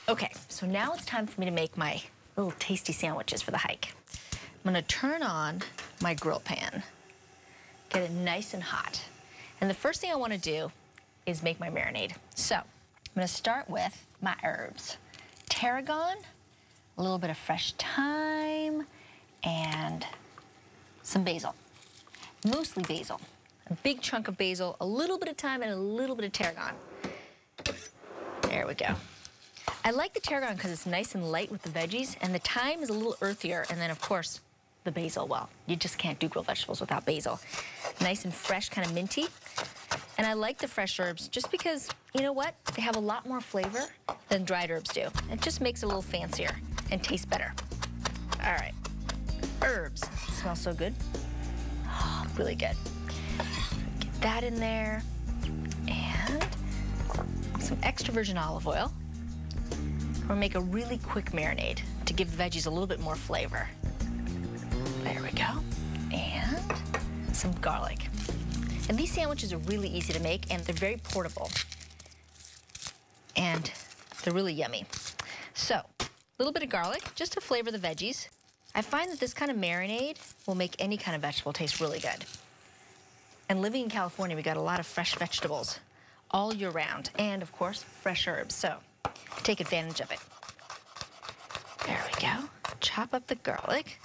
Okay, so now it's time for me to make my little tasty sandwiches for the hike. I'm gonna turn on my grill pan, get it nice and hot. And the first thing I wanna do is make my marinade. So I'm gonna start with my herbs. Tarragon, a little bit of fresh thyme, and some basil. Mostly basil. A big chunk of basil, a little bit of thyme, and a little bit of tarragon. There we go. I like the tarragon because it's nice and light with the veggies, and the thyme is a little earthier, and then of course, the basil. Well, you just can't do grilled vegetables without basil. Nice and fresh, kind of minty. And I like the fresh herbs just because, you know what? They have a lot more flavor than dried herbs do. It just makes it a little fancier and tastes better. All right, herbs. Smells so good. Oh, really good. Get that in there. And some extra virgin olive oil. We'll make a really quick marinade to give the veggies a little bit more flavor. There we go. And some garlic. And these sandwiches are really easy to make, and they're very portable. And they're really yummy. So, a little bit of garlic, just to flavor the veggies. I find that this kind of marinade will make any kind of vegetable taste really good. And living in California, we got a lot of fresh vegetables all year round. And, of course, fresh herbs. So, take advantage of it. There we go. Chop up the garlic.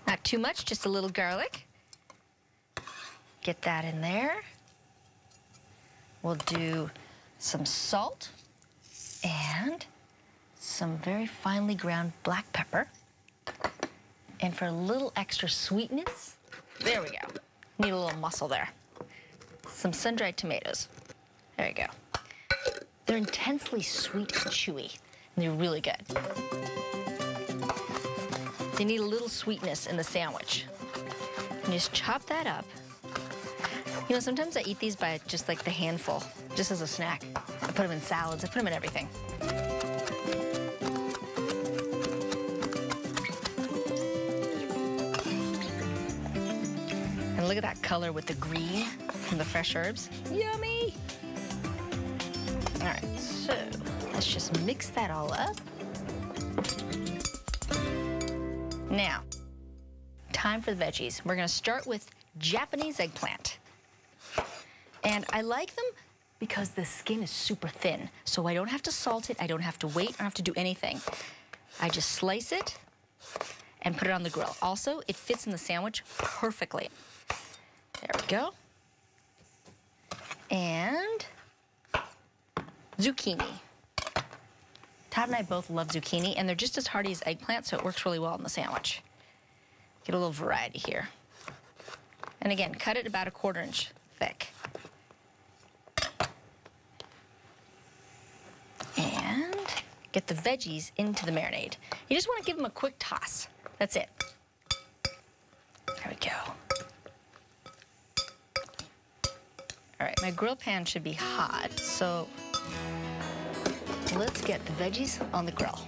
Not too much, just a little garlic. Get that in there. We'll do some salt and some very finely ground black pepper. And for a little extra sweetness, there we go. Need a little muscle there. Some sun-dried tomatoes. There you go. They're intensely sweet and chewy, and they're really good. They need a little sweetness in the sandwich. And just chop that up. You know, sometimes I eat these by just like the handful, just as a snack. I put them in salads, I put them in everything. And look at that color with the green from the fresh herbs. Yummy! All right, so let's just mix that all up. Now, time for the veggies. We're gonna start with Japanese eggplant. And I like them because the skin is super thin, so I don't have to salt it, I don't have to wait, I don't have to do anything. I just slice it and put it on the grill. Also, it fits in the sandwich perfectly. There we go. And zucchini. Todd and I both love zucchini, and they're just as hearty as eggplant, so it works really well in the sandwich. Get a little variety here. And again, cut it about 1/4 inch thick. And get the veggies into the marinade. You just want to give them a quick toss. That's it. There we go. All right, my grill pan should be hot, so let's get the veggies on the grill.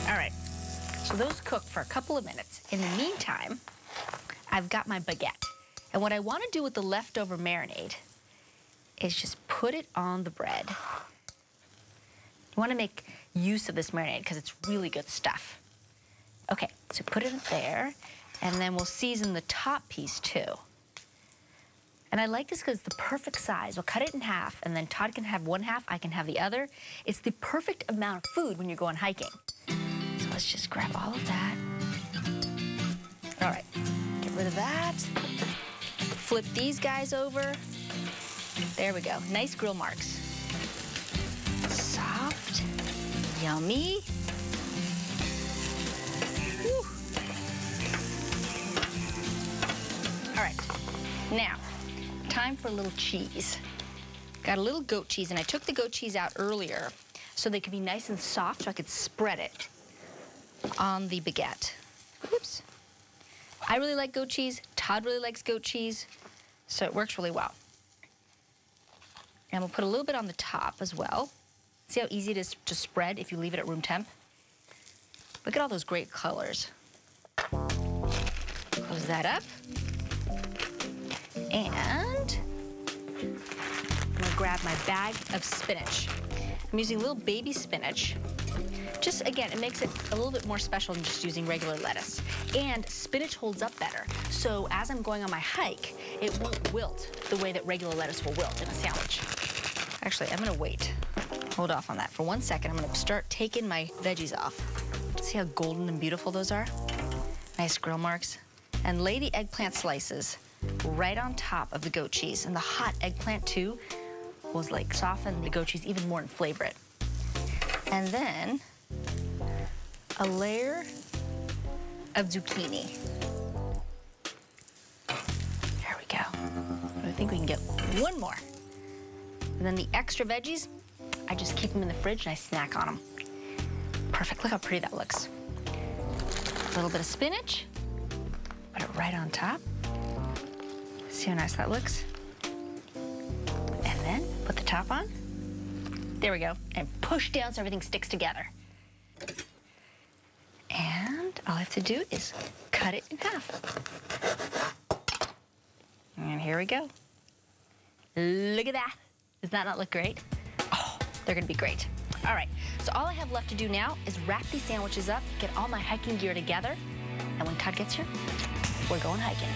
All right, so those cook for a couple of minutes. In the meantime, I've got my baguette. And what I want to do with the leftover marinade is just put it on the bread. You want to make use of this marinade because it's really good stuff. Okay, so put it there, and then we'll season the top piece too. And I like this because it's the perfect size. We'll cut it in half, and then Todd can have one half, I can have the other. It's the perfect amount of food when you're going hiking. So let's just grab all of that. All right, get rid of that. Flip these guys over. There we go, nice grill marks. Soft, yummy. Whew. All right, now, time for a little cheese. Got a little goat cheese, and I took the goat cheese out earlier so they could be nice and soft so I could spread it on the baguette. Oops. I really like goat cheese, Todd really likes goat cheese, so it works really well. And we'll put a little bit on the top as well. See how easy it is to spread if you leave it at room temp? Look at all those great colors. Close that up. And I'm gonna grab my bag of spinach. I'm using little baby spinach. Just, again, it makes it a little bit more special than just using regular lettuce. And spinach holds up better. So as I'm going on my hike, it won't wilt the way that regular lettuce will wilt in a sandwich. Actually, I'm gonna wait. Hold off on that for 1 second. I'm gonna start taking my veggies off. See how golden and beautiful those are? Nice grill marks. And lay the eggplant slices right on top of the goat cheese. And the hot eggplant, too, will like soften the goat cheese even more and flavor it. And then a layer of zucchini. There we go. I think we can get one more. And then the extra veggies, I just keep them in the fridge and I snack on them. Perfect, look how pretty that looks. A little bit of spinach, put it right on top. See how nice that looks? And then put the top on. There we go, and push down so everything sticks together. And all I have to do is cut it in half. And here we go. Look at that. Does that not look great? Oh, they're gonna be great. All right, so all I have left to do now is wrap these sandwiches up, get all my hiking gear together, and when Todd gets here, we're going hiking.